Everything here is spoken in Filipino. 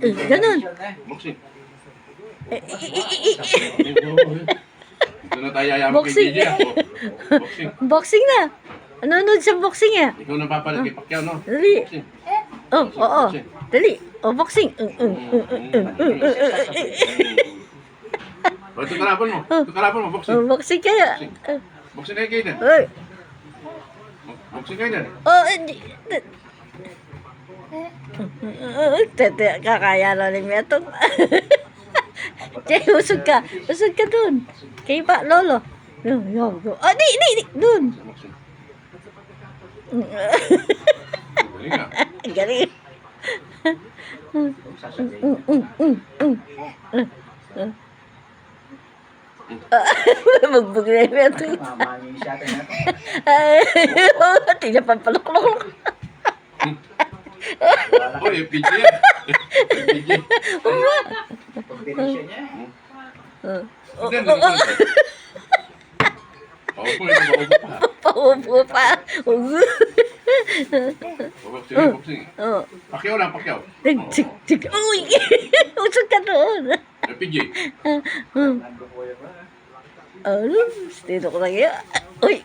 Ganun. Boxing. Eh, Ito na tayo ayaw kay Boxing. DJ ako. Boxing. Boxing na. Nanonood sa boxing eh. Ikaw nang papalag kay Pacquiao, no? Dali. Boxing. Oh, oo. Dali. Oh, boxing. O, ito kalaban mo. Ito kalaban mo, boxing. Oh, boxing kaya. Boxing kayo din. Oy. Boxing kayo din. Oh, tete, kakaya na ni Meto. Jay, usog ka. Usog ka dun. Kay pa, lolo. Yo, yo, yo. Oh, di, dun. Boxing. Galing nga. Galing. Bugbog na yung Meto. Mamangin siya tayo na to. Ay, hindi pa paluklok. Oh, FPJ yan. FPJ. Combination niya. Hindi, hindi. Paupo yun, paupo pa. Paupo pa. Boxing, boxing. Oh. Pacquiao lang, Pacquiao. Tik. Uy! Usog ka doon. FPJ. Nando po yun. Ano? Dito ko lang yan. Uy!